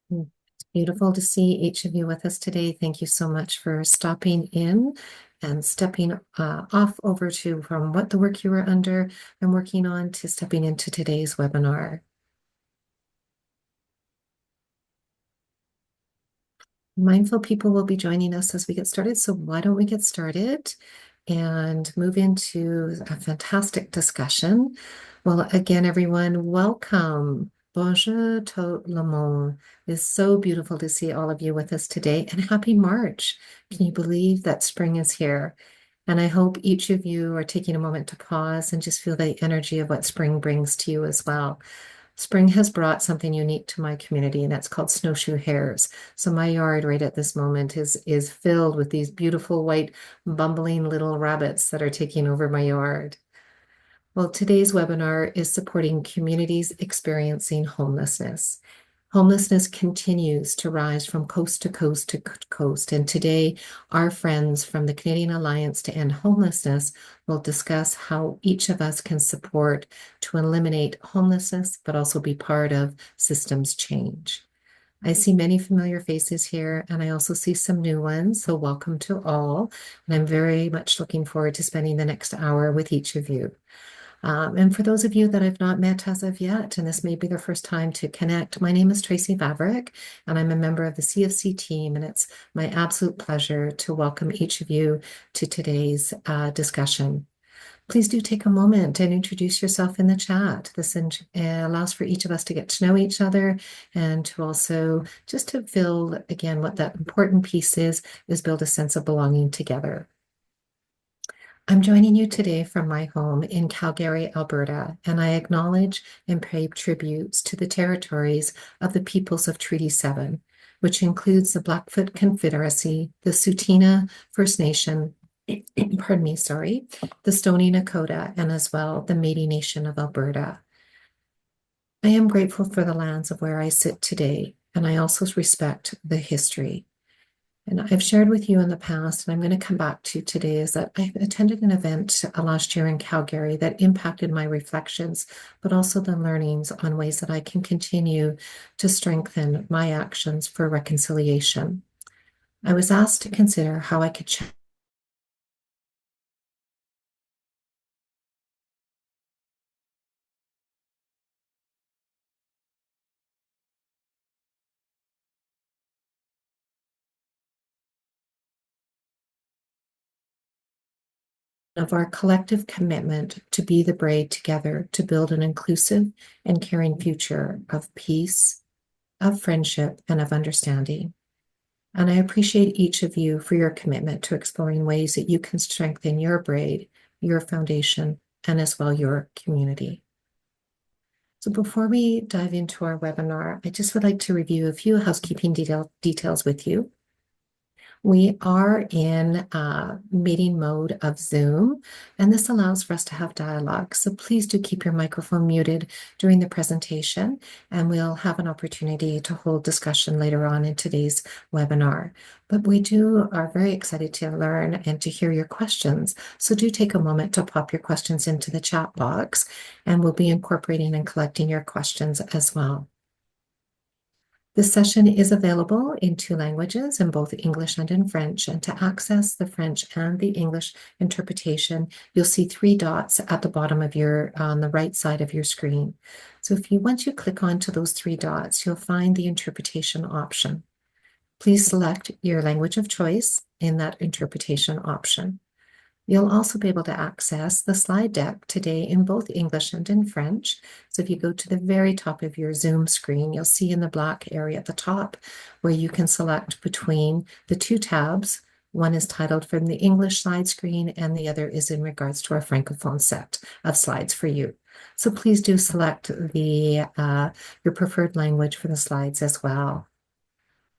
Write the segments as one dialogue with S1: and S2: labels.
S1: It's beautiful to see each of you with us today. Thank you so much for stopping in and stepping off over to from what the work you were under and working on to stepping into today's webinar. Mindful people will be joining us as we get started. So why don't we get started and move into a fantastic discussion? Well, again, everyone, welcome. Bonjour tout le monde. It's so beautiful to see all of you with us today, and happy March. Can you believe that spring is here? And I hope each of you are taking a moment to pause and just feel the energy of what spring brings to you as well. Spring has brought something unique to my community, and that's called snowshoe hares. So my yard right at this moment is filled with these beautiful white bumbling little rabbits that are taking over my yard. Well, today's webinar is supporting communities experiencing homelessness. Homelessness continues to rise from coast to coast to coast, and today our friends from the Canadian Alliance to End Homelessness will discuss how each of us can support to eliminate homelessness, but also be part of systems change. I see many familiar faces here, and I also see some new ones, so welcome to all. And I'm very much looking forward to spending the next hour with each of you. And for those of you that I've not met as of yet, and this may be the first time to connect, my name is Tracy Vavrick, and I'm a member of the CFC team, and it's my absolute pleasure to welcome each of you to today's discussion. Please do take a moment and introduce yourself in the chat. This allows for each of us to get to know each other and to also just to feel, again, what that important piece is build a sense of belonging together. I'm joining you today from my home in Calgary, Alberta, and I acknowledge and pay tributes to the territories of the peoples of Treaty 7, which includes the Blackfoot Confederacy, the Tsuut'ina First Nation, pardon me, sorry, the Stoney Nakoda, and as well the Métis Nation of Alberta. I am grateful for the lands of where I sit today, and I also respect the history. And I've shared with you in the past, and I'm going to come back to today, is that I attended an event last year in Calgary that impacted my reflections, but also the learnings on ways that I can continue to strengthen my actions for reconciliation. I was asked to consider how I could of our collective commitment to be the braid together to build an inclusive and caring future of peace, of friendship, and of understanding. And I appreciate each of you for your commitment to exploring ways that you can strengthen your braid, your foundation, and as well your community. So before we dive into our webinar, I just would like to review a few housekeeping details with you. We are in meeting mode of Zoom, and this allows for us to have dialogue. So please do keep your microphone muted during the presentation, and we'll have an opportunity to hold discussion later on in today's webinar. But we are very excited to learn and to hear your questions. So do take a moment to pop your questions into the chat box, and we'll be incorporating and collecting your questions as well. This session is available in 2 languages, in both English and in French. And to access the French and the English interpretation, you'll see 3 dots at the bottom of on the right side of your screen. So once you click onto those 3 dots, you'll find the interpretation option. Please select your language of choice in that interpretation option. You'll also be able to access the slide deck today in both English and in French. So if you go to the very top of your Zoom screen, you'll see in the black area at the top where you can select between the 2 tabs. One is titled from the English slide screen, and the other is in regards to our Francophone set of slides for you. So please do select your preferred language for the slides as well.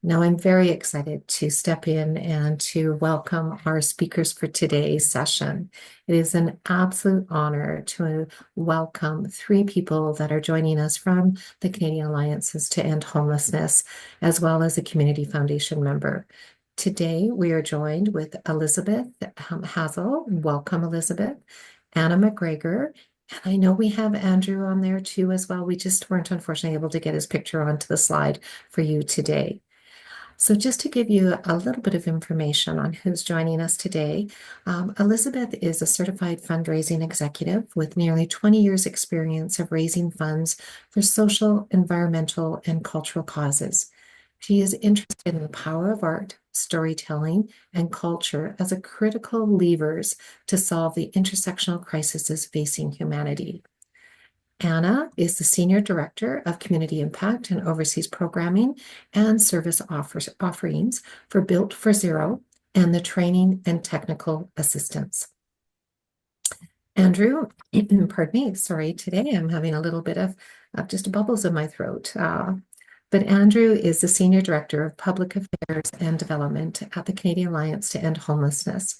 S1: Now, I'm very excited to step in and to welcome our speakers for today's session. It is an absolute honor to welcome 3 people that are joining us from the Canadian Alliances to End Homelessness, as well as a Community Foundation member. Today, we are joined with Elisabeth Hazell. Welcome, Elisabeth. Anna McGregor And I know we have Andrew on there too as well. We just weren't unfortunately able to get his picture onto the slide for you today. So just to give you a little bit of information on who's joining us today, Elisabeth is a certified fundraising executive with nearly 20 years experience of raising funds for social, environmental, and cultural causes. She is interested in the power of art, storytelling, and culture as a critical levers to solve the intersectional crises facing humanity. Anna is the Senior Director of Community Impact and oversees programming and service offerings for Built for Zero and the training and technical assistance. Andrew, pardon me, sorry, today I'm having a little bit of just bubbles in my throat. But Andrew is the Senior Director of Public Affairs and Development at the Canadian Alliance to End Homelessness.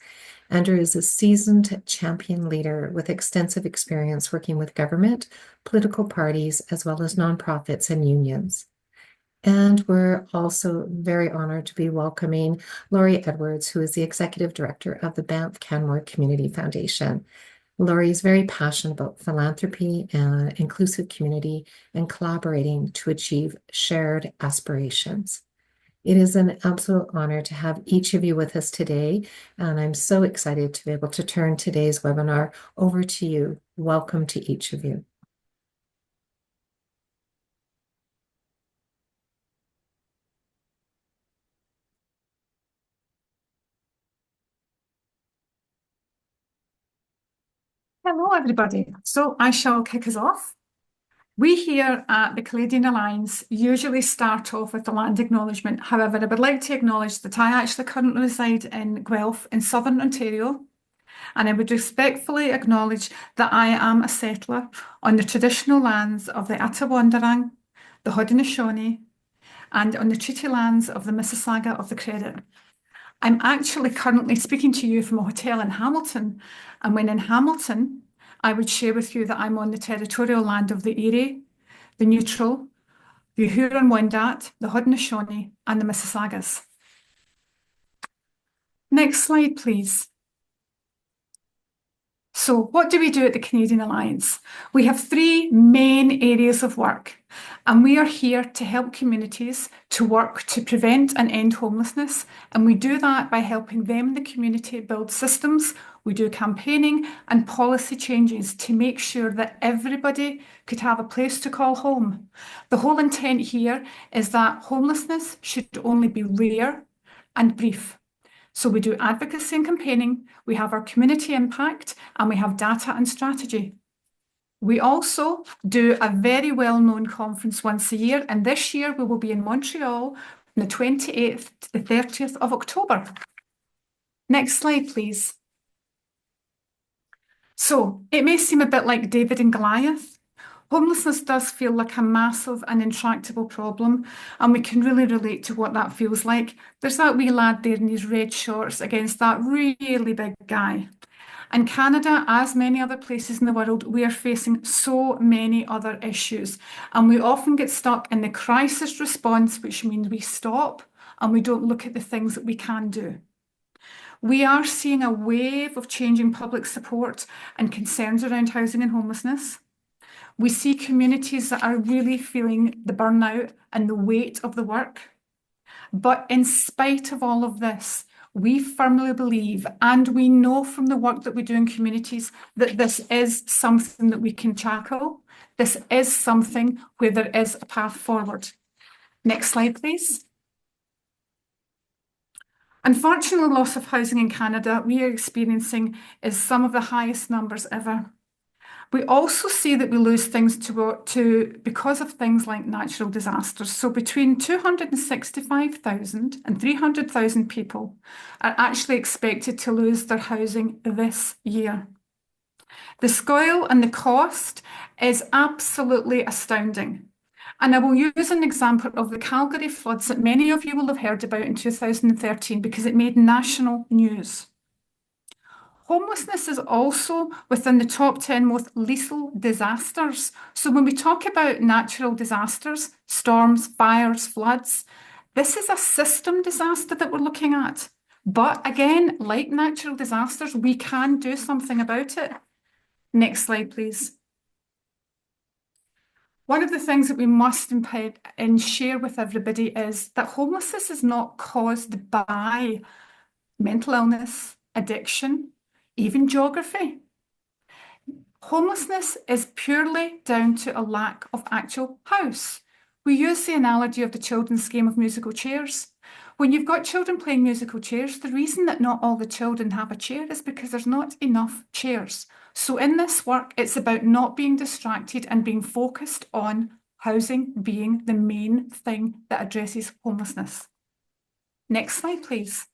S1: Andrew is a seasoned champion leader with extensive experience working with government, political parties, as well as nonprofits and unions. And we're also very honored to be welcoming Laurie Edwards, who is the Executive Director of the Banff Canmore Community Foundation. Laurie is very passionate about philanthropy and inclusive community and collaborating to achieve shared aspirations. It is an absolute honor to have each of you with us today, and I'm so excited to be able to turn today's webinar over to you. Welcome to each of you.
S2: Hello, everybody. So I shall kick us off. We here at the Canadian Alliance usually start off with the land acknowledgement. However, I would like to acknowledge that I actually currently reside in Guelph in Southern Ontario, and I would respectfully acknowledge that I am a settler on the traditional lands of the Attawandarang, the Haudenosaunee, and on the treaty lands of the Mississauga of the Credit. I'm actually currently speaking to you from a hotel in Hamilton, and when in Hamilton, I would share with you that I'm on the territorial land of the Erie, the Neutral, the Huron-Wendat, the Haudenosaunee, and the Mississaugas. Next slide, please. So what do we do at the Canadian Alliance? We have three main areas of work, and we are here to help communities to work to prevent and end homelessness. And we do that by helping them in the community build systems. We do campaigning and policy changes to make sure that everybody could have a place to call home. The whole intent here is that homelessness should only be rare and brief. So we do advocacy and campaigning, we have our community impact, and we have data and strategy. We also do a very well-known conference once a year, and this year we will be in Montreal from the 28th to the 30th of October. Next slide, please. So it may seem a bit like David and Goliath. Homelessness does feel like a massive and intractable problem, and we can really relate to what that feels like. There's that wee lad there in his red shorts against that really big guy. In Canada, as many other places in the world, we are facing so many other issues, and we often get stuck in the crisis response, which means we stop and we don't look at the things that we can do. We are seeing a wave of changing public support and concerns around housing and homelessness. We see communities that are really feeling the burnout and the weight of the work. But in spite of all of this, we firmly believe, and we know from the work that we do in communities, that this is something that we can tackle. This is something where there is a path forward. Next slide, please. Unfortunately, loss of housing in Canada we are experiencing is some of the highest numbers ever. We also see that we lose things because of things like natural disasters. So between 265,000 and 300,000 people are actually expected to lose their housing this year. The scale and the cost is absolutely astounding. And I will use an example of the Calgary floods that many of you will have heard about in 2013 because it made national news. Homelessness is also within the top 10 most lethal disasters. So when we talk about natural disasters, storms, fires, floods, this is a system disaster that we're looking at. But again, like natural disasters, we can do something about it. Next slide, please. One of the things that we must and share with everybody is that homelessness is not caused by mental illness, addiction, even geography. Homelessness is purely down to a lack of actual house. We use the analogy of the children's game of musical chairs. When you've got children playing musical chairs, the reason that not all the children have a chair is because there's not enough chairs. So in this work, it's about not being distracted and being focused on housing being the main thing that addresses homelessness. Next slide, please.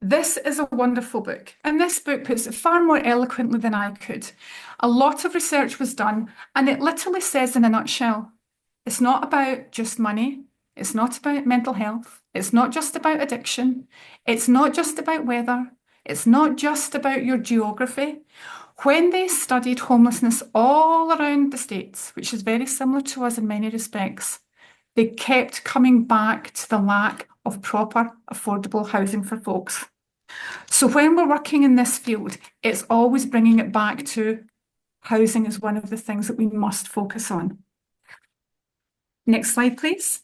S2: This is a wonderful book, and this book puts it far more eloquently than I could. A lot of research was done, and it literally says in a nutshell, it's not about just money, it's not about mental health, it's not just about addiction, it's not just about weather, it's not just about your geography. When they studied homelessness all around the States, which is very similar to us in many respects, they kept coming back to the lack of proper, affordable housing for folks. So when we're working in this field, it's always bringing it back to housing is one of the things that we must focus on. Next slide, please.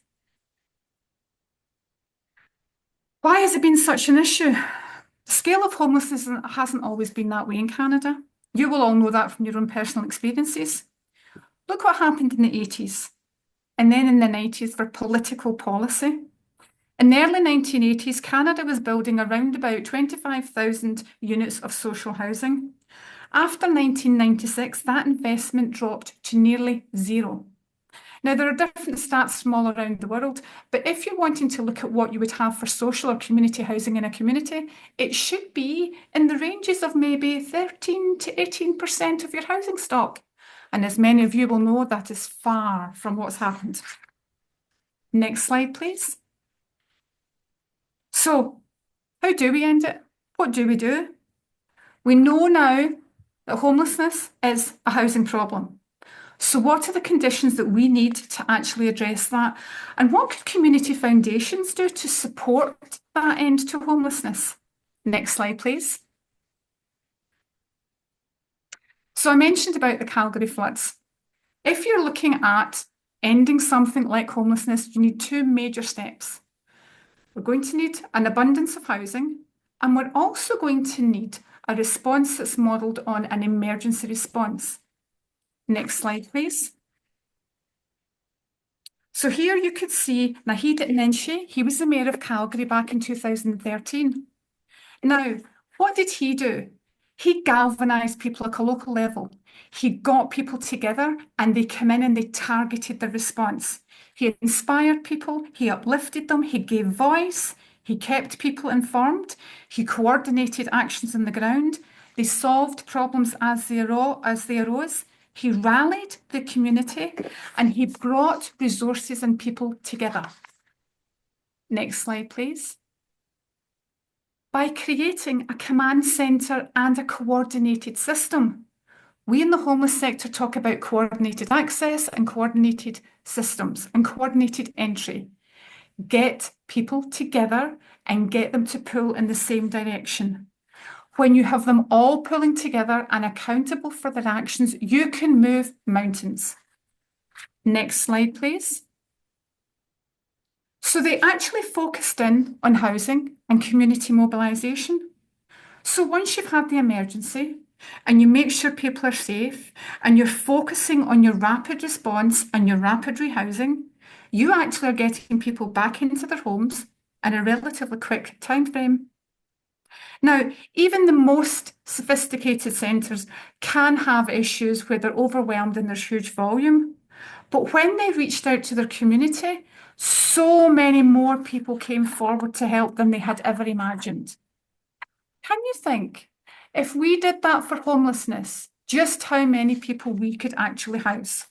S2: Why has it been such an issue? The scale of homelessness hasn't always been that way in Canada. You will all know that from your own personal experiences. Look what happened in the 80s and then in the 90s for political policy. In the early 1980s, Canada was building around about 25,000 units of social housing. After 1996, that investment dropped to nearly zero. Now, there are different stats from all around the world, but if you're wanting to look at what you would have for social or community housing in a community, it should be in the ranges of maybe 13 to 18% of your housing stock. And as many of you will know, that is far from what's happened. Next slide, please. So, how do we end it? What do we do? We know now that homelessness is a housing problem. So what are the conditions that we need to actually address that? And what could community foundations do to support that end to homelessness? Next slide, please. So I mentioned about the Calgary floods. If you're looking at ending something like homelessness, you need two major steps. We're going to need an abundance of housing, and we're also going to need a response that's modelled on an emergency response. Next slide, please. So here you could see Naheed Nenshi. He was the mayor of Calgary back in 2013. Now, what did he do? He galvanised people at a local level. He got people together and they came in and they targeted the response. He inspired people, he uplifted them, he gave voice, he kept people informed, he coordinated actions on the ground, they solved problems as they arose. He rallied the community and he brought resources and people together. Next slide, please. By creating a command centre and a coordinated system. We in the homeless sector talk about coordinated access and coordinated systems and coordinated entry. Get people together and get them to pull in the same direction. When you have them all pulling together and accountable for their actions, you can move mountains. Next slide, please. So they actually focused in on housing and community mobilisation. So once you've had the emergency and you make sure people are safe and you're focusing on your rapid response and your rapid rehousing, you actually are getting people back into their homes in a relatively quick time frame. Now, even the most sophisticated centres can have issues where they're overwhelmed and there's huge volume. But when they reached out to their community, so many more people came forward to help than they had ever imagined. Can you think, if we did that for homelessness, just how many people we could actually house?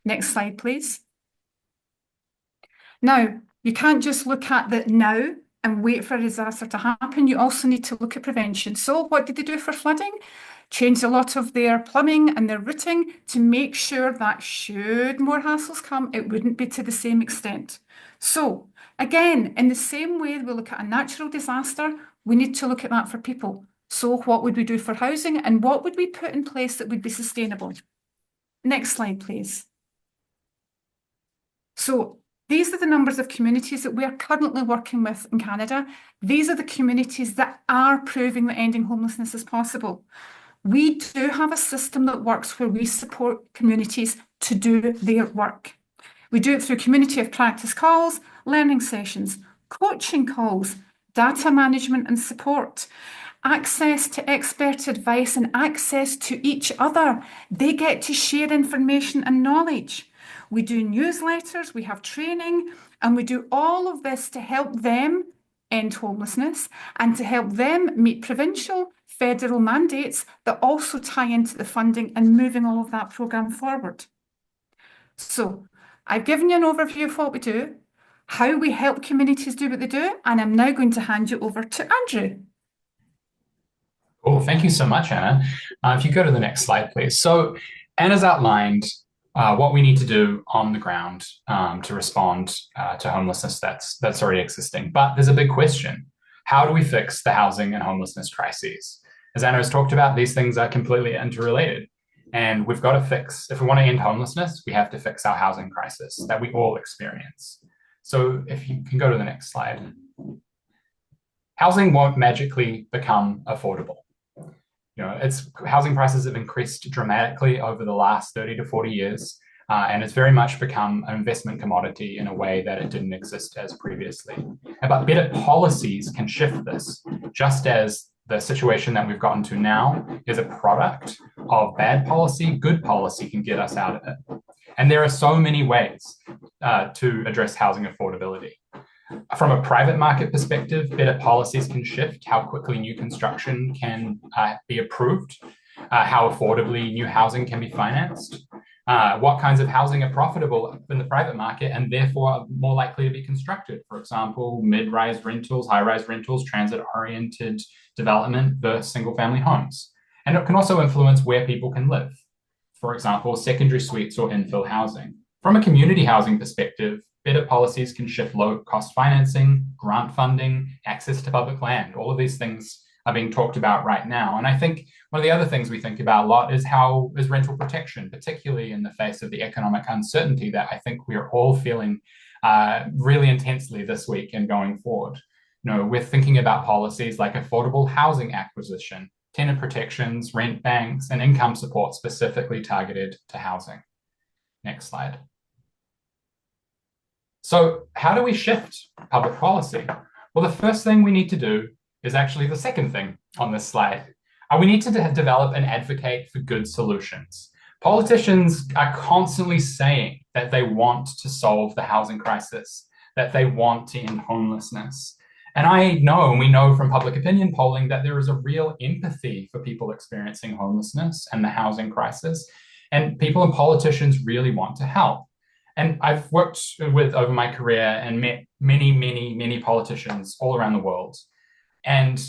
S2: Next slide, please. Now, you can't just look at the now and wait for a disaster to happen. You also need to look at prevention. So what did they do for flooding? Changed a lot of their plumbing and their routing to make sure that should more hassles come, it wouldn't be to the same extent. So again, in the same way we look at a natural disaster, we need to look at that for people. So what would we do for housing and what would we put in place that would be sustainable? Next slide, please. So these are the numbers of communities that we are currently working with in Canada. These are the communities that are proving that ending homelessness is possible. We do have a system that works where we support communities to do their work. We do it through community of practice calls, learning sessions, coaching calls, data management and support, access to expert advice and access to each other. They get to share information and knowledge. We do newsletters, we have training, and we do all of this to help them end homelessness and to help them meet provincial, federal mandates that also tie into the funding and moving all of that programme forward. So I've given you an overview of what we do, how we help communities do what they do, and I'm now going to hand you over to Andrew.
S3: Cool. Thank you so much, Anna. If you go to the next slide, please. So Anna's outlined what we need to do on the ground to respond to homelessness that's already existing. But there's a big question. How do we fix the housing and homelessness crises? As Anna has talked about, these things are completely interrelated. And we've got to fix, if we want to end homelessness, we have to fix our housing crisis that we all experience. So if you can go to the next slide. Housing won't magically become affordable. Housing prices have increased dramatically over the last 30 to 40 years, and it's very much become an investment commodity in a way that it didn't exist as previously. But better policies can shift this, just as the situation that we've gotten to now is a product of bad policy. Good policy can get us out of it. And there are so many ways to address housing affordability. From a private market perspective, better policies can shift how quickly new construction can be approved, how affordably new housing can be financed, what kinds of housing are profitable in the private market and therefore more likely to be constructed. For example, mid-rise rentals, high-rise rentals, transit-oriented development versus single-family homes. And it can also influence where people can live. For example, secondary suites or infill housing. From a community housing perspective, better policies can shift low-cost financing, grant funding, access to public land. All of these things are being talked about right now. And I think one of the other things we think about a lot is rental protection, particularly in the face of the economic uncertainty that I think we are all feeling really intensely this week and going forward. We're thinking about policies like affordable housing acquisition, tenant protections, rent banks, and income support specifically targeted to housing. Next slide. So how do we shift public policy? Well, the first thing we need to do is actually the second thing on this slide. We need to develop and advocate for good solutions. Politicians are constantly saying that they want to solve the housing crisis, that they want to end homelessness. And we know from public opinion polling that there is a real empathy for people experiencing homelessness and the housing crisis. And people and politicians really want to help. And I've worked over my career and met many, many, many politicians all around the world. And,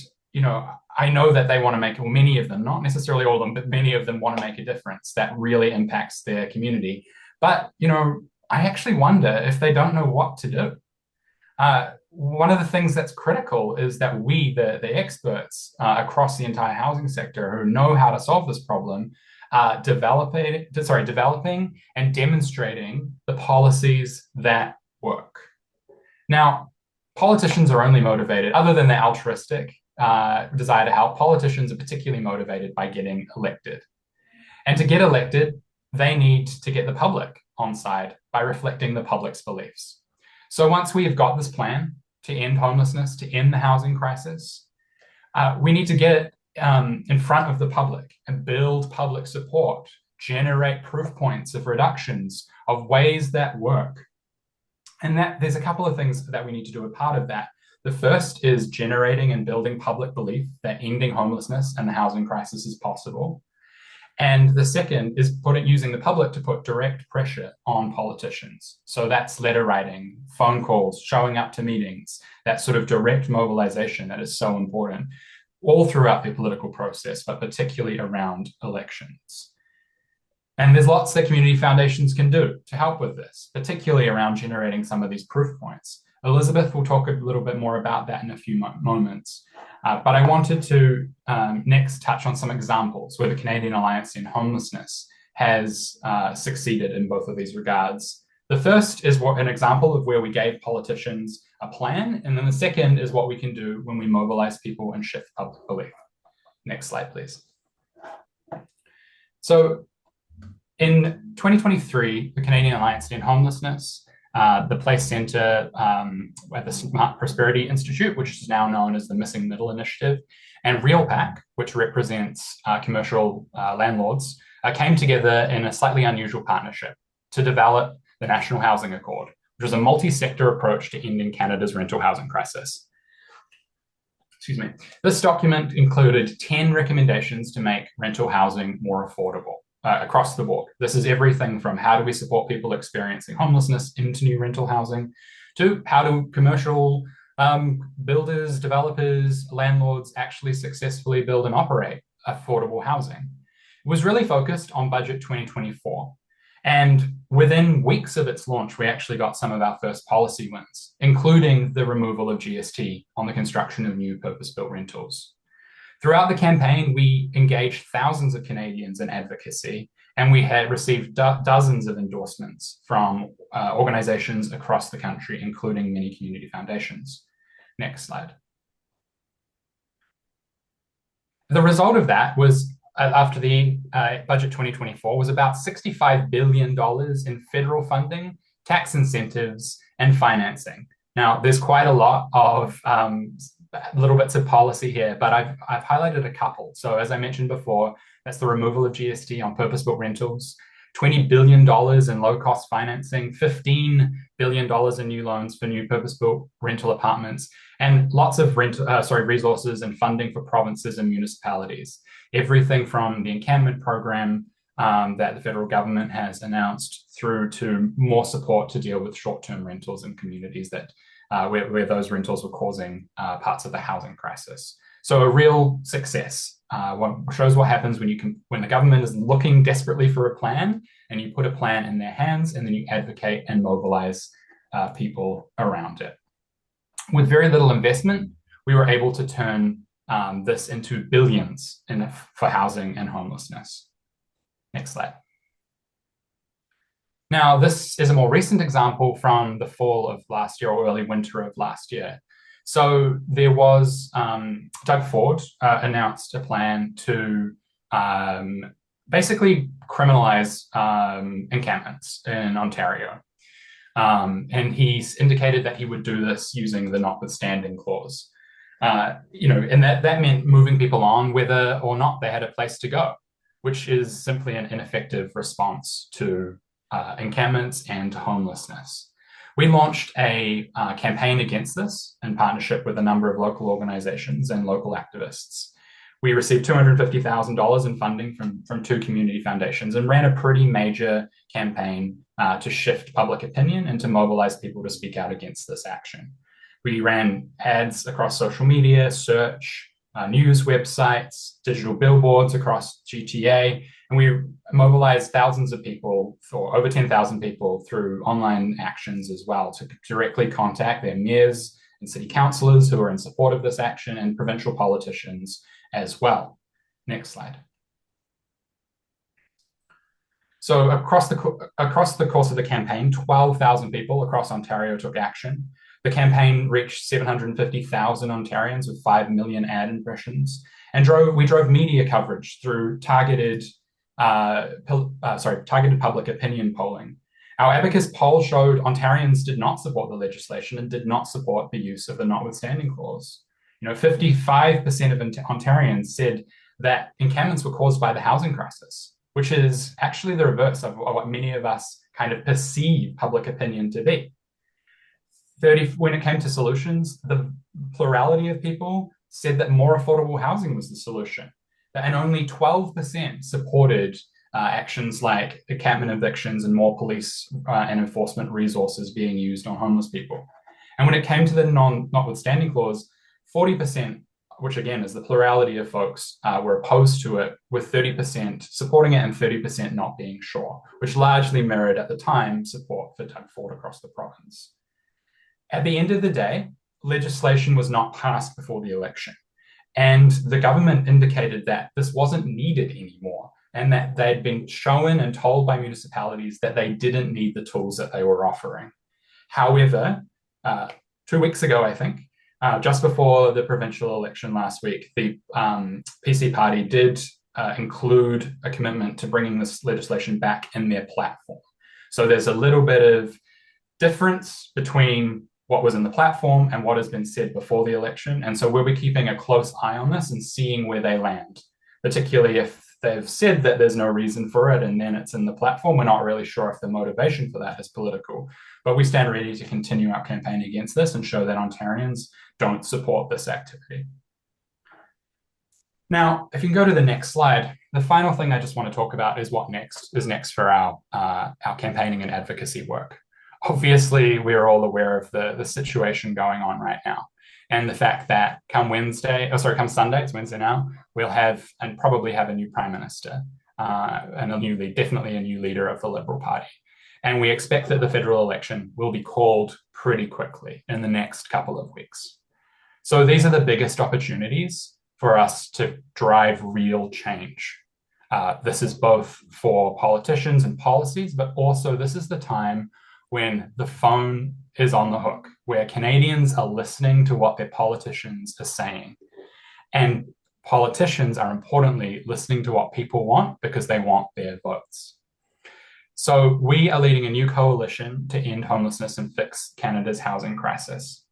S3: I know that they want to make, many of them, not necessarily all of them, but many of them want to make a difference that really impacts their community. But, I actually wonder if they don't know what to do. One of the things that's critical is that we, the experts across the entire housing sector who know how to solve this problem, developing and demonstrating the policies that work. Now, politicians are only motivated, other than the altruistic desire to help, politicians are particularly motivated by getting elected. And to get elected, they need to get the public on side by reflecting the public's beliefs. So once we have got this plan to end homelessness, to end the housing crisis, we need to get it in front of the public and build public support, generate proof points of reductions, of ways that work. And that there's a couple of things that we need to do as part of that. The first is generating and building public belief that ending homelessness and the housing crisis is possible. And the second is using the public to put direct pressure on politicians. So that's letter writing, phone calls, showing up to meetings, that sort of direct mobilization that is so important all throughout the political process, but particularly around elections. And there's lots that community foundations can do to help with this, particularly around generating some of these proof points. Elisabeth will talk a little bit more about that in a few moments. But I wanted to next touch on some examples where the Canadian Alliance in Homelessness has succeeded in both of these regards. The first is an example of where we gave politicians a plan, and then the second is what we can do when we mobilize people and shift public belief. Next slide, please. So in 2023, the Canadian Alliance to End Homelessness, the Place Centre at the Smart Prosperity Institute, which is now known as the Missing Middle Initiative, and RealPAC, which represents commercial landlords, came together in a slightly unusual partnership to develop the National Housing Accord, which was a multi-sector approach to ending Canada's rental housing crisis. Excuse me. This document included 10 recommendations to make rental housing more affordable across the board. This is everything from how do we support people experiencing homelessness into new rental housing to how do commercial builders, developers, landlords actually successfully build and operate affordable housing. It was really focused on budget 2024. And within weeks of its launch, we actually got some of our first policy wins, including the removal of GST on the construction of new purpose-built rentals. Throughout the campaign, we engaged thousands of Canadians in advocacy, and we had received dozens of endorsements from organizations across the country, including many community foundations. Next slide. The result of that was, after the budget 2024, was about $65 billion in federal funding, tax incentives, and financing. Now, there's quite a lot of little bits of policy here, but I've highlighted a couple. So as I mentioned before, that's the removal of GST on purpose-built rentals, $20 billion in low-cost financing, $15 billion in new loans for new purpose-built rental apartments, and lots of resources and funding for provinces and municipalities. Everything from the encampment program that the federal government has announced through to more support to deal with short-term rentals in communities that where those rentals were causing parts of the housing crisis. So a real success. Shows what happens when the government is looking desperately for a plan and you put a plan in their hands and then you advocate and mobilize people around it. With very little investment, we were able to turn this into billions for housing and homelessness. Next slide. Now, this is a more recent example from the fall of last year or early winter of last year. So there was, Doug Ford announced a plan to basically criminalize encampments in Ontario. And he's indicated that he would do this using the notwithstanding clause. And that meant moving people on whether or not they had a place to go, which is simply an ineffective response to encampments and homelessness. We launched a campaign against this in partnership with a number of local organizations and local activists. We received $250,000 in funding from two community foundations and ran a pretty major campaign to shift public opinion and to mobilize people to speak out against this action. We ran ads across social media, search, news websites, digital billboards across GTA, and we mobilized thousands of people, or over 10,000 people, through online actions as well to directly contact their mayors and city councillors who are in support of this action and provincial politicians as well. Next slide. So across the course of the campaign, 12,000 people across Ontario took action. The campaign reached 750,000 Ontarians with 5 million ad impressions, and we drove media coverage through targeted public opinion polling. Our Abacus poll showed Ontarians did not support the legislation and did not support the use of the notwithstanding clause. 55% of Ontarians said that encampments were caused by the housing crisis, which is actually the reverse of what many of us kind of perceive public opinion to be. When it came to solutions, the plurality of people said that more affordable housing was the solution. And only 12% supported actions like encampment evictions and more police and enforcement resources being used on homeless people. And when it came to the notwithstanding clause, 40%, which again is the plurality of folks, were opposed to it, with 30% supporting it and 30% not being sure, which largely mirrored at the time support for Doug Ford across the province. At the end of the day, legislation was not passed before the election. And the government indicated that this wasn't needed anymore and that they'd been shown and told by municipalities that they didn't need the tools that they were offering. However, 2 weeks ago, I think, just before the provincial election last week, the PC party did include a commitment to bringing this legislation back in their platform. So there's a little bit of difference between what was in the platform and what has been said before the election. And so we'll be keeping a close eye on this and seeing where they land, particularly if they've said that there's no reason for it and then it's in the platform. We're not really sure if the motivation for that is political, but we stand ready to continue our campaign against this and show that Ontarians don't support this activity. Now, if you can go to the next slide, the final thing I just want to talk about is what is next for our campaigning and advocacy work. Obviously, we're all aware of the situation going on right now, and the fact that come Sunday, it's Wednesday now, we'll have and probably have a new Prime Minister and definitely a new leader of the Liberal Party. And we expect that the federal election will be called pretty quickly in the next couple of weeks. So these are the biggest opportunities for us to drive real change. This is both for politicians and policies, but also this is the time when the phone is on the hook, where Canadians are listening to what their politicians are saying. And politicians are importantly listening to what people want because they want their votes. So we are leading a new coalition to end homelessness and fix Canada's housing crisis.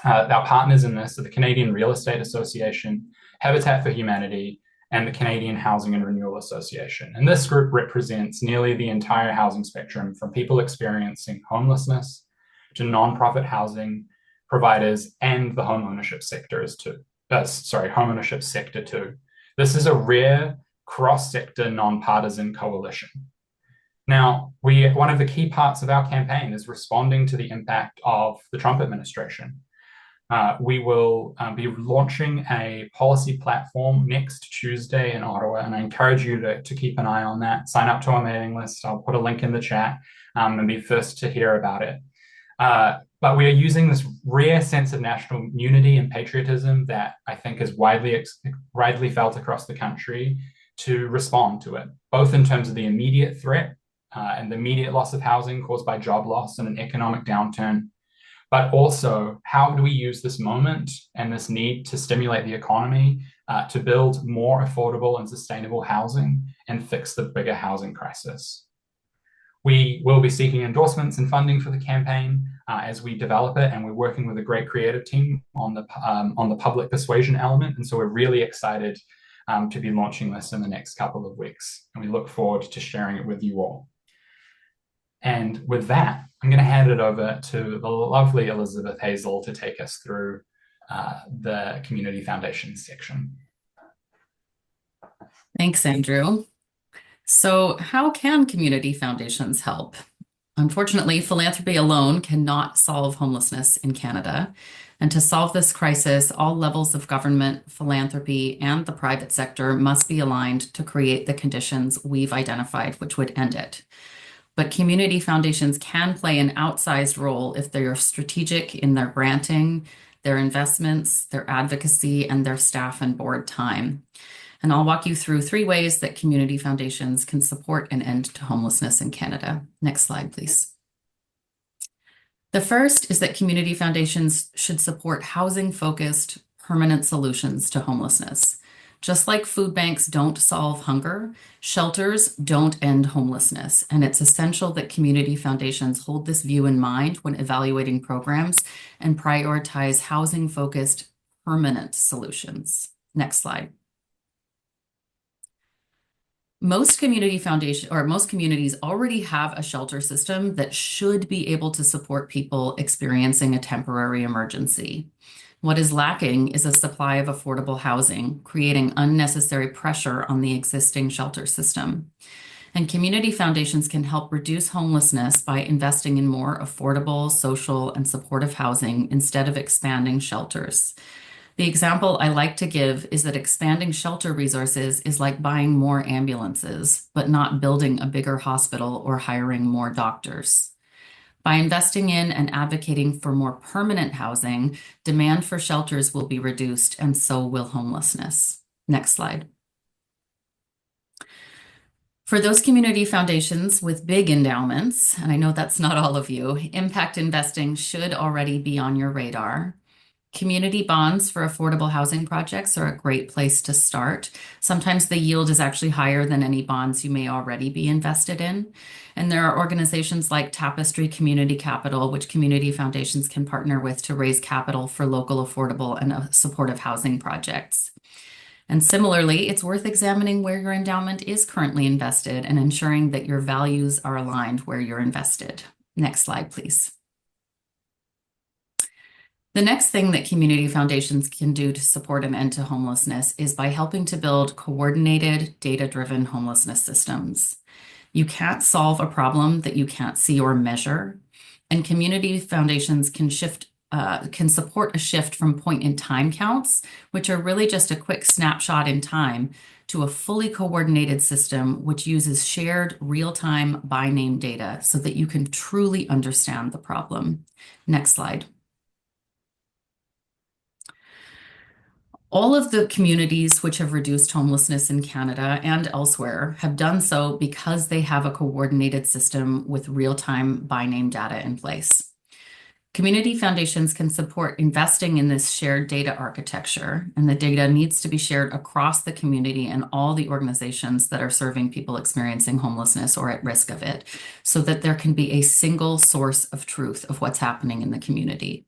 S3: Our partners in this are the Canadian Real Estate Association, Habitat for Humanity, and the Canadian Housing and Renewal Association. And this group represents nearly the entire housing spectrum, from people experiencing homelessness to nonprofit housing providers and the homeownership sector too. This is a rare cross-sector, non-partisan coalition. Now, one of the key parts of our campaign is responding to the impact of the Trump administration. We will be launching a policy platform next Tuesday in Ottawa, and I encourage you to keep an eye on that. Sign up to our mailing list. I'll put a link in the chat and be first to hear about it. But we are using this rare sense of national unity and patriotism that I think is widely felt across the country to respond to it, both in terms of the immediate threat and the immediate loss of housing caused by job loss and an economic downturn, but also how do we use this moment and this need to stimulate the economy to build more affordable and sustainable housing and fix the bigger housing crisis. We will be seeking endorsements and funding for the campaign as we develop it, and we're working with a great creative team on the public persuasion element, and so we're really excited to be launching this in the next couple of weeks, and we look forward to sharing it with you all. And with that, I'm going to hand it over to the lovely Elisabeth Hazell to take us through the Community Foundations section.
S4: Thanks, Andrew. So how can community foundations help? Unfortunately, philanthropy alone cannot solve homelessness in Canada. And to solve this crisis, all levels of government, philanthropy, and the private sector must be aligned to create the conditions we've identified, which would end it. But community foundations can play an outsized role if they are strategic in their granting, their investments, their advocacy, and their staff and board time. And I'll walk you through 3 ways that community foundations can support an end to homelessness in Canada. Next slide, please. The first is that community foundations should support housing-focused, permanent solutions to homelessness. Just like food banks don't solve hunger, shelters don't end homelessness, and it's essential that community foundations hold this view in mind when evaluating programs and prioritize housing-focused, permanent solutions. Next slide. Most communities already have a shelter system that should be able to support people experiencing a temporary emergency. What is lacking is a supply of affordable housing, creating unnecessary pressure on the existing shelter system. And community foundations can help reduce homelessness by investing in more affordable, social, and supportive housing instead of expanding shelters. The example I like to give is that expanding shelter resources is like buying more ambulances, but not building a bigger hospital or hiring more doctors. By investing in and advocating for more permanent housing, demand for shelters will be reduced, and so will homelessness. Next slide. For those community foundations with big endowments, and I know that's not all of you, impact investing should already be on your radar. Community bonds for affordable housing projects are a great place to start. Sometimes the yield is actually higher than any bonds you may already be invested in. And there are organizations like Tapestry Community Capital, which community foundations can partner with to raise capital for local affordable and supportive housing projects. And similarly, it's worth examining where your endowment is currently invested and ensuring that your values are aligned where you're invested. Next slide, please. The next thing that community foundations can do to support an end to homelessness is by helping to build coordinated, data-driven homelessness systems. You can't solve a problem that you can't see or measure, and community foundations can support a shift from point-in-time counts, which are really just a quick snapshot in time, to a fully coordinated system which uses shared real-time by name data so that you can truly understand the problem. Next slide. All of the communities which have reduced homelessness in Canada and elsewhere have done so because they have a coordinated system with real-time by name data in place. Community foundations can support investing in this shared data architecture, and the data needs to be shared across the community and all the organizations that are serving people experiencing homelessness or at risk of it, so that there can be a single source of truth of what's happening in the community.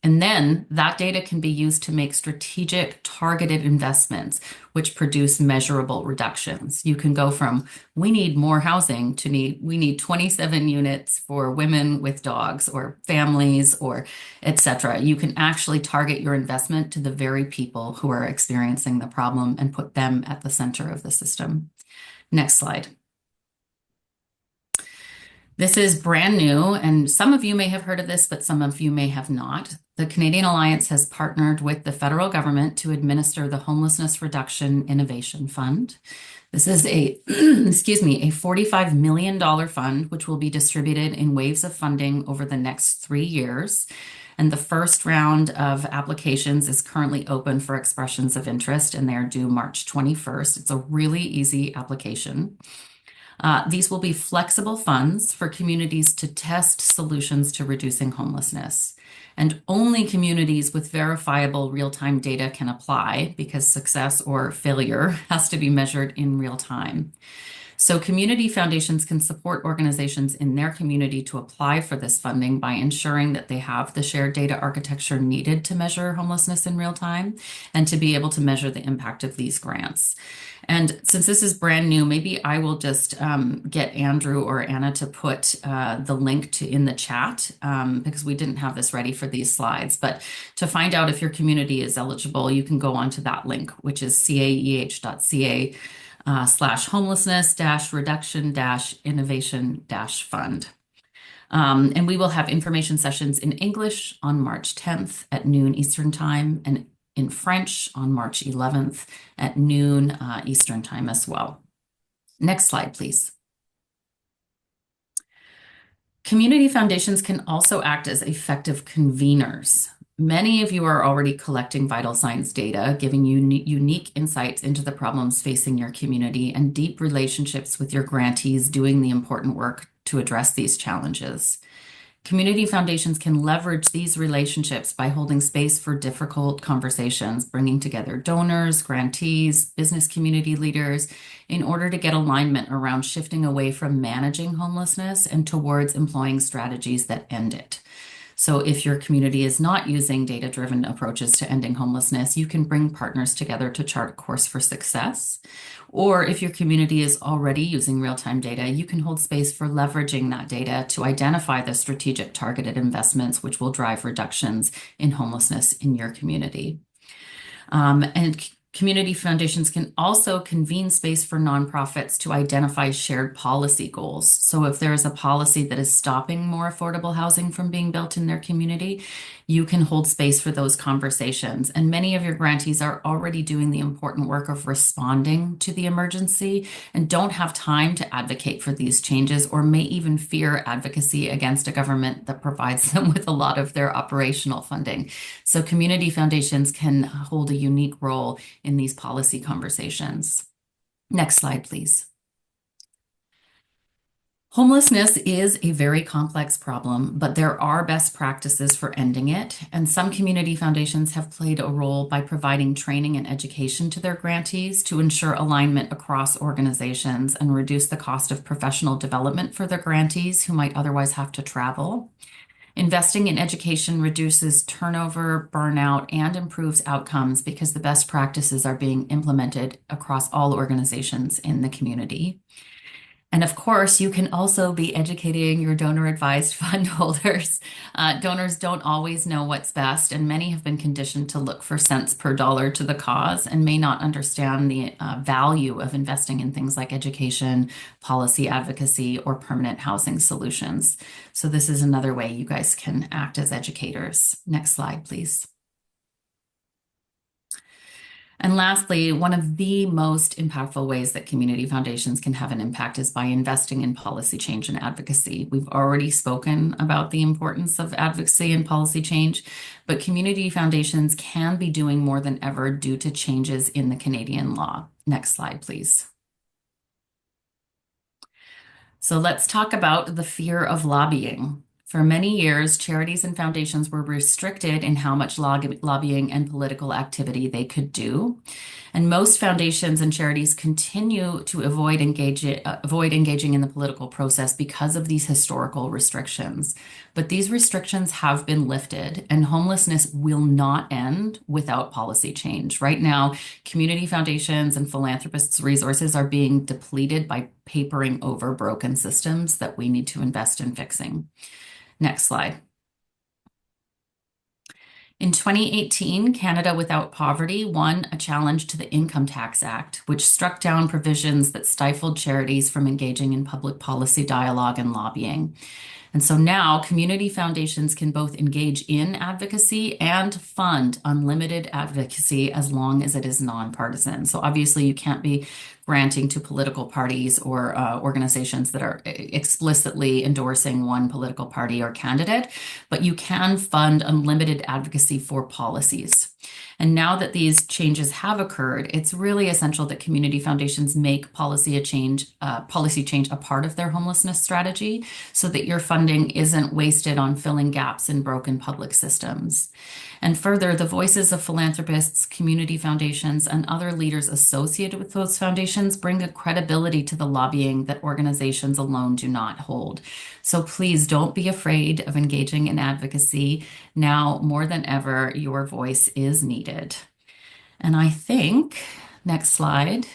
S4: And then that data can be used to make strategic, targeted investments, which produce measurable reductions. You can go from, we need more housing, to we need 27 units for women with dogs or families or et cetera. You can actually target your investment to the very people who are experiencing the problem and put them at the center of the system. Next slide. This is brand new, and some of you may have heard of this, but some of you may have not. The Canadian Alliance has partnered with the federal government to administer the Homelessness Reduction Innovation Fund. This is a, excuse me, a $45 million fund, which will be distributed in waves of funding over the next 3 years. And the first round of applications is currently open for expressions of interest, and they're due March 21st. It's a really easy application. These will be flexible funds for communities to test solutions to reducing homelessness. And only communities with verifiable real-time data can apply, because success or failure has to be measured in real time. So community foundations can support organizations in their community to apply for this funding by ensuring that they have the shared data architecture needed to measure homelessness in real time and to be able to measure the impact of these grants. And since this is brand new, maybe I will just get Andrew or Anna to put the link in the chat, because we didn't have this ready for these slides. But to find out if your community is eligible, you can go onto that link, which is caeh.ca /homelessness-reduction-innovation-fund. And we will have information sessions in English on March 10th at noon Eastern Time, and in French on March 11th at noon Eastern Time as well. Next slide, please. Community foundations can also act as effective conveners. Many of you are already collecting vital signs data, giving you unique insights into the problems facing your community and deep relationships with your grantees doing the important work to address these challenges. Community foundations can leverage these relationships by holding space for difficult conversations, bringing together donors, grantees, business community leaders, in order to get alignment around shifting away from managing homelessness and towards employing strategies that end it. So if your community is not using data-driven approaches to ending homelessness, you can bring partners together to chart a course for success. Or if your community is already using real-time data, you can hold space for leveraging that data to identify the strategic targeted investments which will drive reductions in homelessness in your community. And community foundations can also convene space for nonprofits to identify shared policy goals. So if there is a policy that is stopping more affordable housing from being built in their community, you can hold space for those conversations. And many of your grantees are already doing the important work of responding to the emergency and don't have time to advocate for these changes, or may even fear advocacy against a government that provides them with a lot of their operational funding. So community foundations can hold a unique role in these policy conversations. Next slide, please. Homelessness is a very complex problem, but there are best practices for ending it, and some community foundations have played a role by providing training and education to their grantees to ensure alignment across organizations and reduce the cost of professional development for their grantees who might otherwise have to travel. Investing in education reduces turnover, burnout, and improves outcomes because the best practices are being implemented across all organizations in the community. And of course, you can also be educating your donor advised fund holders. Donors don't always know what's best, and many have been conditioned to look for cents per dollar to the cause and may not understand the value of investing in things like education, policy advocacy, or permanent housing solutions. So, this is another way you guys can act as educators. Next slide, please. And lastly, one of the most impactful ways that community foundations can have an impact is by investing in policy change and advocacy. We've already spoken about the importance of advocacy and policy change, but community foundations can be doing more than ever due to changes in the Canadian law. Next slide, please. So let's talk about the fear of lobbying. For many years, charities and foundations were restricted in how much lobbying and political activity they could do. And most foundations and charities continue to avoid engaging in the political process because of these historical restrictions. But these restrictions have been lifted, and homelessness will not end without policy change. Right now, community foundations and philanthropists' resources are being depleted by papering over broken systems that we need to invest in fixing. Next slide. In 2018, Canada Without Poverty won a challenge to the Income Tax Act, which struck down provisions that stifled charities from engaging in public policy dialogue and lobbying. And so now community foundations can both engage in advocacy and fund unlimited advocacy as long as it is nonpartisan. So obviously you can't be granting to political parties or organizations that are explicitly endorsing one political party or candidate, but you can fund unlimited advocacy for policies. And now that these changes have occurred, it's really essential that community foundations make policy change a part of their homelessness strategy so that your funding isn't wasted on filling gaps in broken public systems. And further, the voices of philanthropists, community foundations, and other leaders associated with those foundations bring a credibility to the lobbying that organizations alone do not hold. So please don't be afraid of engaging in advocacy. Now, more than ever, your voice is needed. And I think, next slide.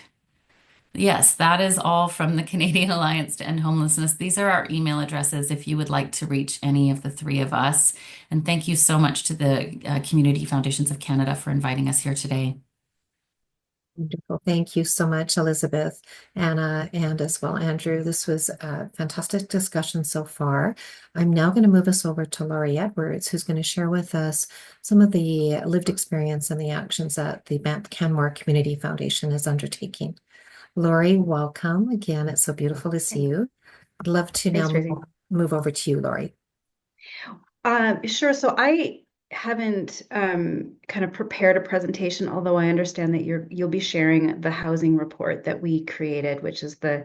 S4: Yes, that is all from the Canadian Alliance to End Homelessness. These are our email addresses if you would like to reach any of the three of us. And thank you so much to the Community Foundations of Canada for inviting us here today.
S1: Wonderful. Thank you so much, Elisabeth, Anna, and as well, Andrew. This was a fantastic discussion so far. I'm now going to move us over to Laurie Edwards, who's going to share with us some of the lived experience and the actions that the Banff Canmore Community Foundation is undertaking. Laurie, welcome. Again, it's so beautiful to see you. I'd love to now move over to you, Laurie.
S5: Sure. So I haven't kind of prepared a presentation, although I understand that you'll be sharing the housing report that we created, which is the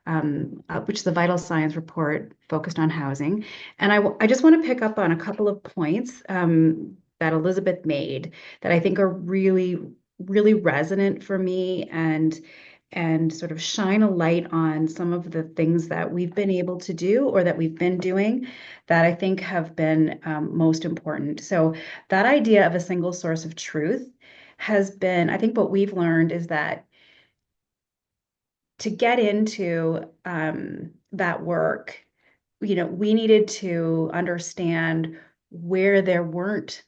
S5: vital signs report focused on housing. And I just want to pick up on a couple of points that Elisabeth made that I think are really, really resonant for me and sort of shine a light on some of the things that we've been able to do or that we've been doing that I think have been most important. So that idea of a single source of truth has been, I think what we've learned is that to get into that work, we needed to understand where there wasn't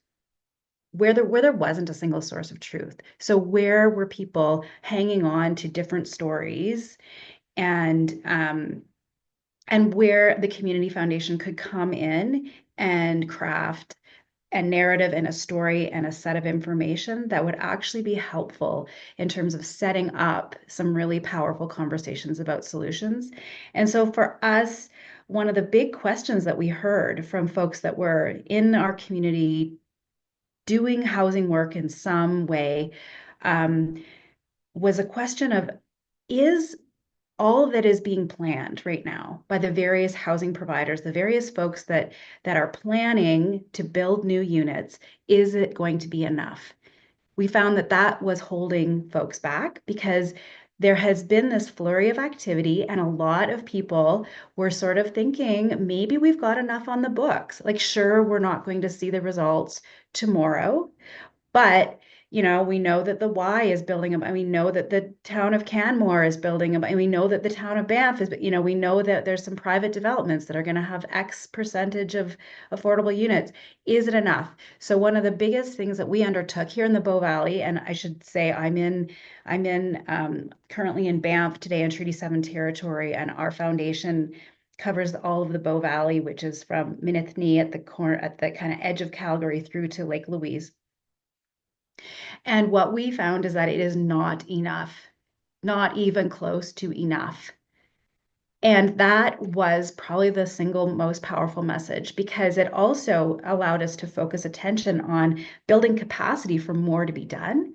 S5: a single source of truth. So where were people hanging on to different stories and where the Community Foundation could come in and craft a narrative and a story and a set of information that would actually be helpful in terms of setting up some really powerful conversations about solutions. And so for us, one of the big questions that we heard from folks that were in our community doing housing work in some way was a question of, is all of that is being planned right now by the various housing providers, the various folks that are planning to build new units. Is it going to be enough? We found that that was holding folks back because there has been this flurry of activity, and a lot of people were sort of thinking maybe we've got enough on the books. Like, sure, we're not going to see the results tomorrow, but we know that the Y is building them, and we know that the town of Canmore is building them, and we know that the town of Banff is, we know that there's some private developments that are going to have X percentage of affordable units. Is it enough? So one of the biggest things that we undertook here in the Bow Valley, and I should say I'm currently in Banff today in Treaty 7 territory, and our foundation covers all of the Bow Valley, which is from Minithne at the corner, at the kind of edge of Calgary through to Lake Louise. And what we found is that it is not enough, not even close to enough. And that was probably the single most powerful message, because it also allowed us to focus attention on building capacity for more to be done.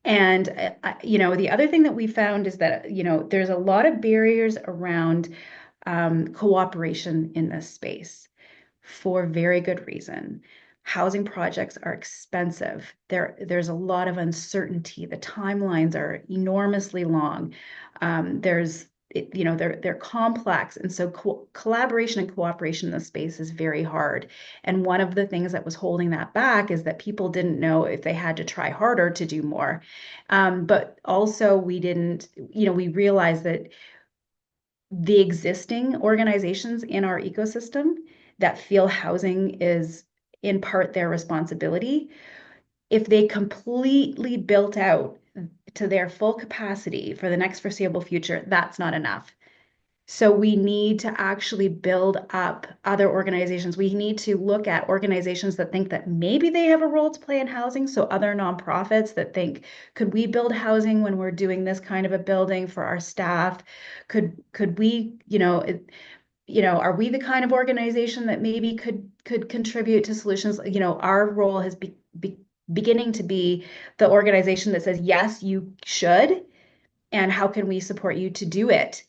S5: And, the other thing that we found is that, there's a lot of barriers around cooperation in this space for very good reason. Housing projects are expensive. There's a lot of uncertainty. The timelines are enormously long. They're complex, and so collaboration and cooperation in the space is very hard. And one of the things that was holding that back is that people didn't know if they had to try harder to do more. But also we didn't, we realized that the existing organizations in our ecosystem that feel housing is in part their responsibility, if they completely built out to their full capacity for the next foreseeable future, that's not enough. So we need to actually build up other organizations. We need to look at organizations that think that maybe they have a role to play in housing. So other nonprofits that think, could we build housing when we're doing this kind of a building for our staff? Could we, are we the kind of organization that maybe could contribute to solutions? Our role has beginning to be the organization that says, yes, you should, and how can we support you to do it?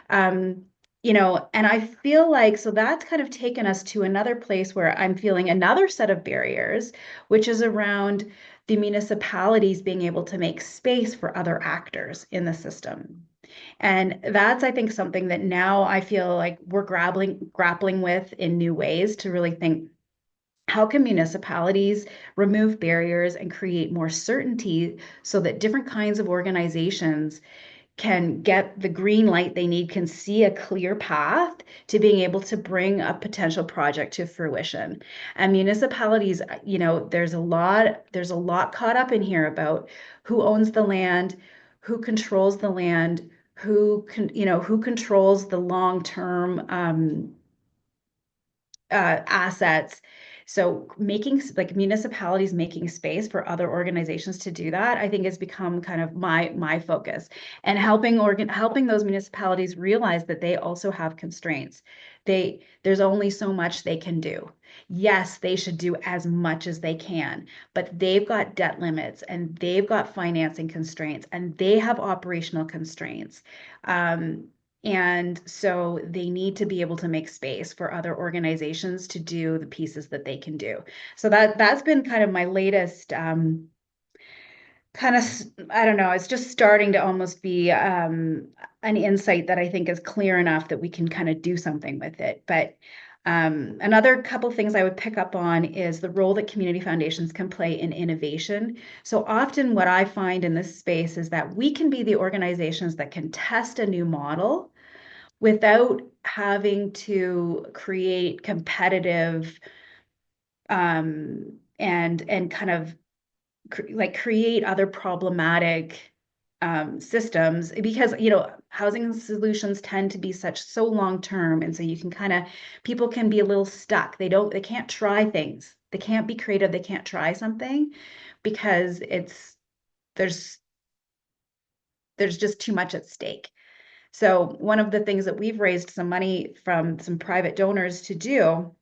S5: And I feel like, so that's kind of taken us to another place where I'm feeling another set of barriers, which is around the municipalities being able to make space for other actors in the system. And that's, I think, something that now I feel like we're grappling with in new ways to really think, how can municipalities remove barriers and create more certainty so that different kinds of organizations can get the green light they need, can see a clear path to being able to bring a potential project to fruition. And municipalities, there's a lot caught up in here about who owns the land, who controls the land, who controls the long-term assets. So making, like, municipalities making space for other organizations to do that, I think has become kind of my focus, and helping those municipalities realize that they also have constraints. There's only so much they can do. Yes, they should do as much as they can, but they've got debt limits, and they've got financing constraints, and they have operational constraints. And so they need to be able to make space for other organizations to do the pieces that they can do. So that's been kind of my latest kind of, I don't know, it's just starting to almost be an insight that I think is clear enough that we can kind of do something with it. But another couple things I would pick up on is the role that community foundations can play in innovation. So often what I find in this space is that we can be the organizations that can test a new model without having to create competitive and kind of create other problematic systems, because housing solutions tend to be so long term, and so you can people can be a little stuck. They can't try things. They can't be creative. They can't try something because there's just too much at stake. So one of the things that we've raised some money from some private donors to do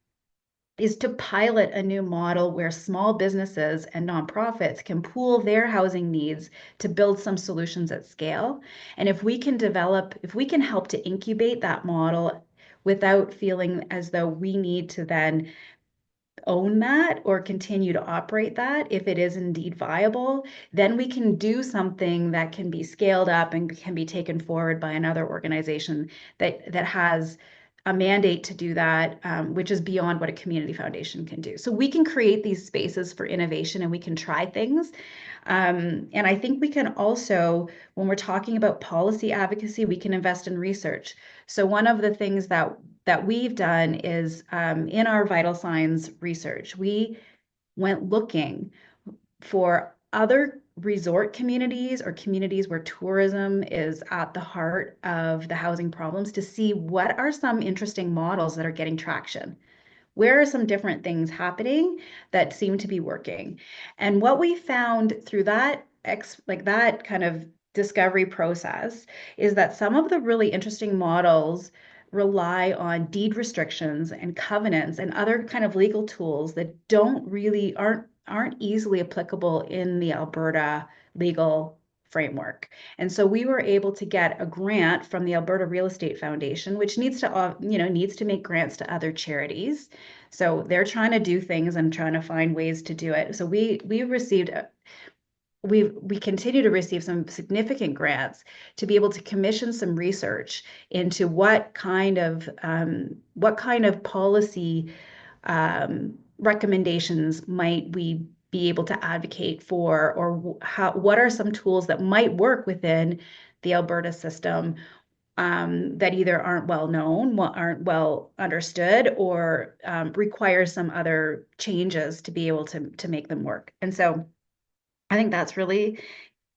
S5: is to pilot a new model where small businesses and nonprofits can pool their housing needs to build some solutions at scale. And if we can help to incubate that model without feeling as though we need to then own that or continue to operate that, if it is indeed viable, then we can do something that can be scaled up and can be taken forward by another organization that has a mandate to do that, which is beyond what a community foundation can do. So we can create these spaces for innovation and we can try things. And I think we can also, when we're talking about policy advocacy, we can invest in research. So one of the things that we've done is in our vital signs research, we went looking for other resort communities or communities where tourism is at the heart of the housing problems to see what are some interesting models that are getting traction. Where are some different things happening that seem to be working? And what we found through that that kind of discovery process is that some of the really interesting models rely on deed restrictions and covenants and other kind of legal tools that aren't easily applicable in the Alberta legal framework. And so we were able to get a grant from the Alberta Real Estate Foundation, which needs to make grants to other charities. So they're trying to do things and trying to find ways to do it. So we continue to receive some significant grants to be able to commission some research into what kind of policy recommendations might we be able to advocate for, or what are some tools that might work within the Alberta system that either aren't well known, aren't well understood, or require some other changes to be able to make them work. And so I think that's really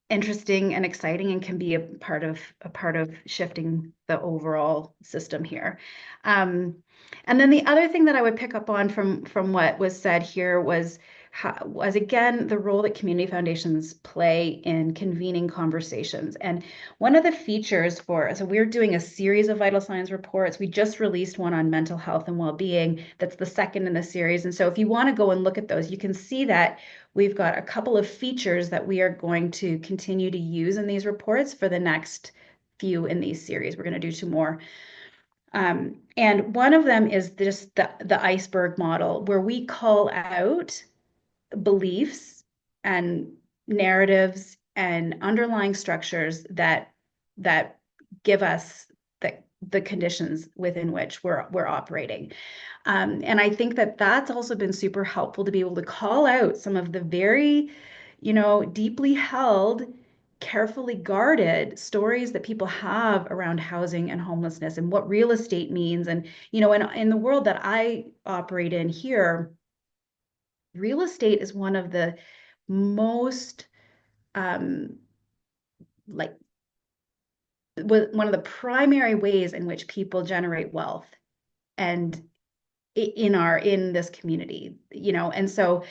S5: interesting and exciting and can be a part of shifting the overall system here. And then the other thing that I would pick up on from what was said here was again the role that community foundations play in convening conversations. And one of the features so we're doing a series of vital signs reports. We just released one on mental health and well-being. That's the second in the series. And so if you want to go and look at those, you can see that we've got a couple of features that we are going to continue to use in these reports for the next few in these series. We're going to do 2 more. And one of them is just the iceberg model, where we call out beliefs and narratives and underlying structures that give us the conditions within which we're operating. And I think that that's also been super helpful to be able to call out some of the very, deeply held, carefully guarded stories that people have around housing and homelessness and what real estate means. And, in the world that I operate in here, real estate is one of the most one of the primary ways in which people generate wealth and in this community, and so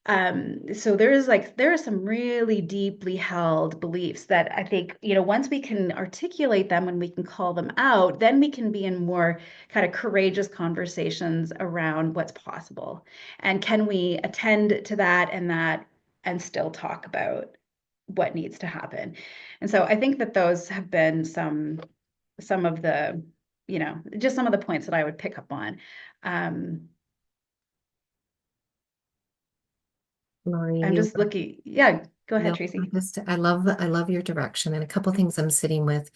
S5: there are some really deeply held beliefs that I think, once we can articulate them and we can call them out, then we can be in more kind of courageous conversations around what's possible. And can we attend to that and still talk about what needs to happen? And so I think that those have been some of the, just some of the points that I would pick up on.
S1: Laurie,
S5: I'm just looking. Yeah, go ahead,
S1: no,
S5: Tracy.
S1: I love your direction, and a couple things I'm sitting with,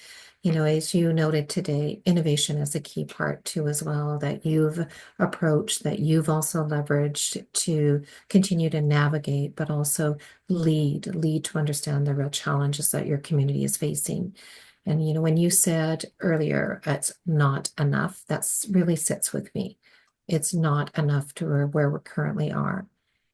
S1: as you noted today, innovation is a key part too as well, that you've approached, that you've also leveraged to continue to navigate, but also lead to understand the real challenges that your community is facing. And when you said earlier, it's not enough, that's really sits with me. It's not enough to where we currently are.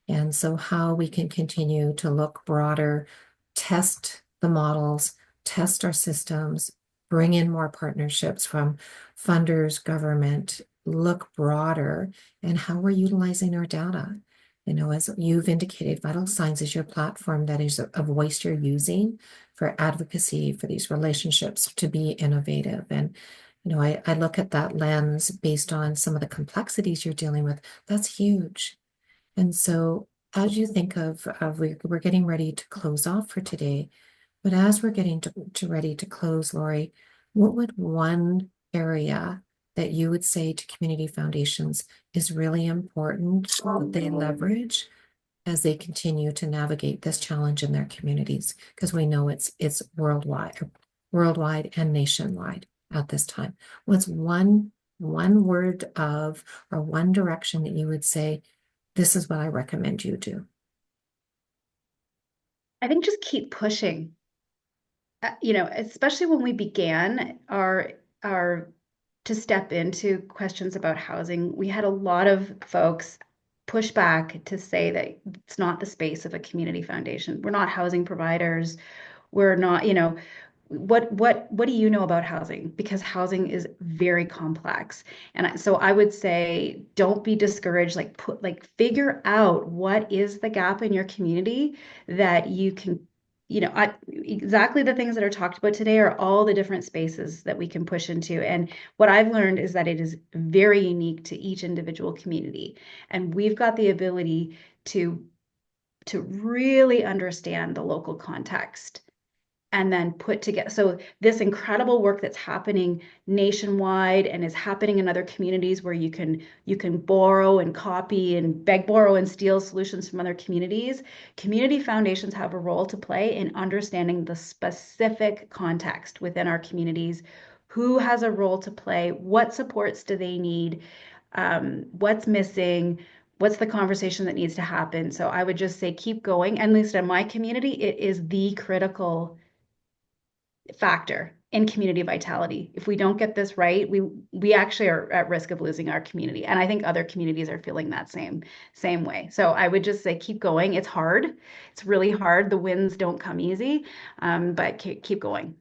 S1: And so how we can continue to look broader, test the models, test our systems, bring in more partnerships from funders, government, look broader, and how we're utilizing our data. As you've indicated, Vital Signs is your platform, that is a voice you're using for advocacy, for these relationships to be innovative. And I look at that lens based on some of the complexities you're dealing with. That's huge. And so as you think of we're getting ready to close off for today, but as we're getting to ready to close, Laurie, what would one area that you would say to community foundations is really important that they leverage as they continue to navigate this challenge in their communities? Because we know it's worldwide and nationwide at this time. What's one word of or one direction that you would say, this is what I recommend you do?
S5: I think just keep pushing. Especially when we began our to step into questions about housing, we had a lot of folks push back to say that it's not the space of a community foundation. We're not housing providers. We're not, what do you know about housing? Because housing is very complex. And so I would say don't be discouraged, figure out what is the gap in your community that you can, exactly the things that are talked about today are all the different spaces that we can push into. And what I've learned is that it is very unique to each individual community. And we've got the ability to really understand the local context and then put together. So this incredible work that's happening nationwide and is happening in other communities where you can borrow and copy and beg, borrow, and steal solutions from other communities. Community foundations have a role to play in understanding the specific context within our communities. Who has a role to play? What supports do they need? What's missing? What's the conversation that needs to happen? So I would just say keep going. And at least in my community, it is the critical factor in community vitality. If we don't get this right, we actually are at risk of losing our community. And I think other communities are feeling that same way. So I would just say keep going. It's hard. It's really hard. The wins don't come easy, but keep going.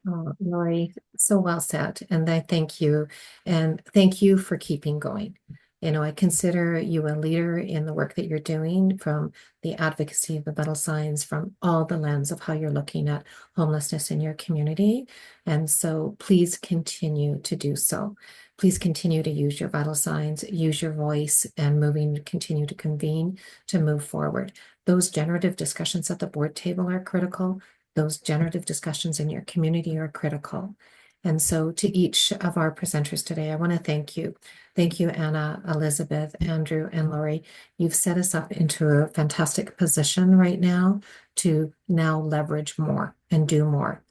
S1: Oh, Laurie, so well said. And I thank you. And thank you for keeping going. I consider you a leader in the work that you're doing, from the advocacy of the vital signs, from all the lens of how you're looking at homelessness in your community. And so please continue to do so. Please continue to use your vital signs, use your voice, and continue to convene to move forward. Those generative discussions at the board table are critical. Those generative discussions in your community are critical. And so to each of our presenters today, I want to thank you. Thank you, Anna, Elisabeth, Andrew, and Laurie. You've set us up into a fantastic position right now to now leverage more and do more.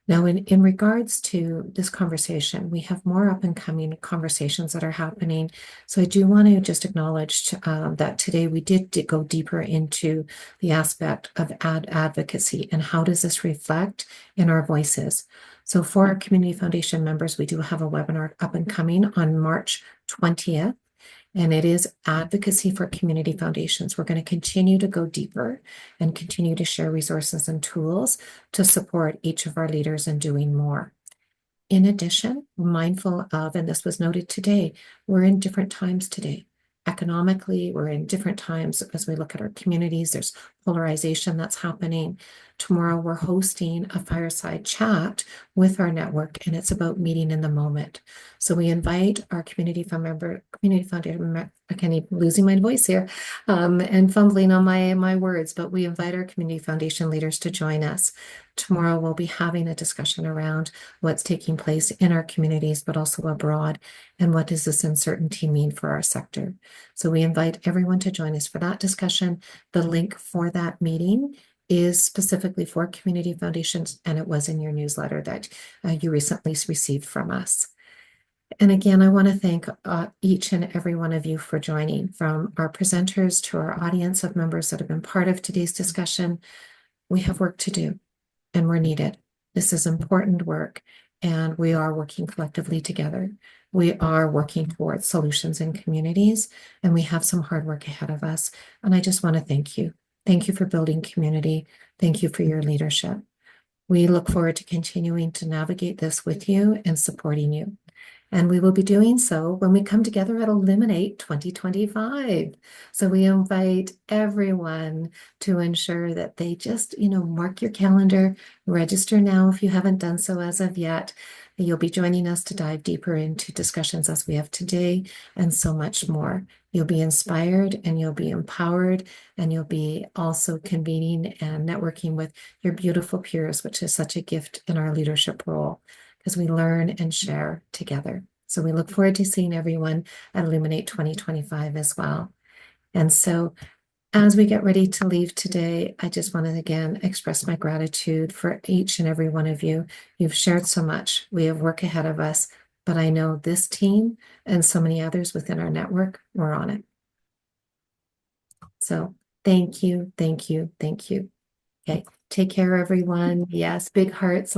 S1: Now, in regards to this conversation, we have more up and coming conversations that are happening. So I do want to just acknowledge that today we did go deeper into the aspect of advocacy and how does this reflect in our voices. So for our Community Foundation members, we do have a webinar up and coming on March 20th. And it is advocacy for community foundations. We're going to continue to go deeper and continue to share resources and tools to support each of our leaders in doing more. In addition, mindful of, and this was noted today, we're in different times today. Economically, we're in different times as we look at our communities. There's polarization that's happening. Tomorrow, we're hosting a fireside chat with our network, and it's about meeting in the moment. So we invite our community foundation, I can't even losing my voice here, and fumbling on my words, but we invite our community foundation leaders to join us. Tomorrow, we'll be having a discussion around what's taking place in our communities, but also abroad, and what does this uncertainty mean for our sector. So we invite everyone to join us for that discussion. The link for that meeting is specifically for community foundations, and it was in your newsletter that you recently received from us. And again, I want to thank each and every one of you for joining, from our presenters to our audience of members that have been part of today's discussion. We have work to do, and we're needed. This is important work, and we are working collectively together. We are working towards solutions in communities, and we have some hard work ahead of us. And I just want to thank you. Thank you for building community. Thank you for your leadership. We look forward to continuing to navigate this with you and supporting you. And we will be doing so when we come together at Eliminate 2025. So we invite everyone to ensure that they just, mark your calendar, register now if you haven't done so as of yet, You'll be joining us to dive deeper into discussions as we have today and so much more. You'll be inspired and you'll be empowered, and you'll be also convening and networking with your beautiful peers, which is such a gift in our leadership role because we learn and share together. So we look forward to seeing everyone at Illuminate 2025 as well. And so as we get ready to leave today, I just want to again express my gratitude for each and every one of you. You've shared so much. We have work ahead of us, but I know this team and so many others within our network, we're on it. So thank you, thank you, thank you. Okay, take care, everyone. Yes, big hearts.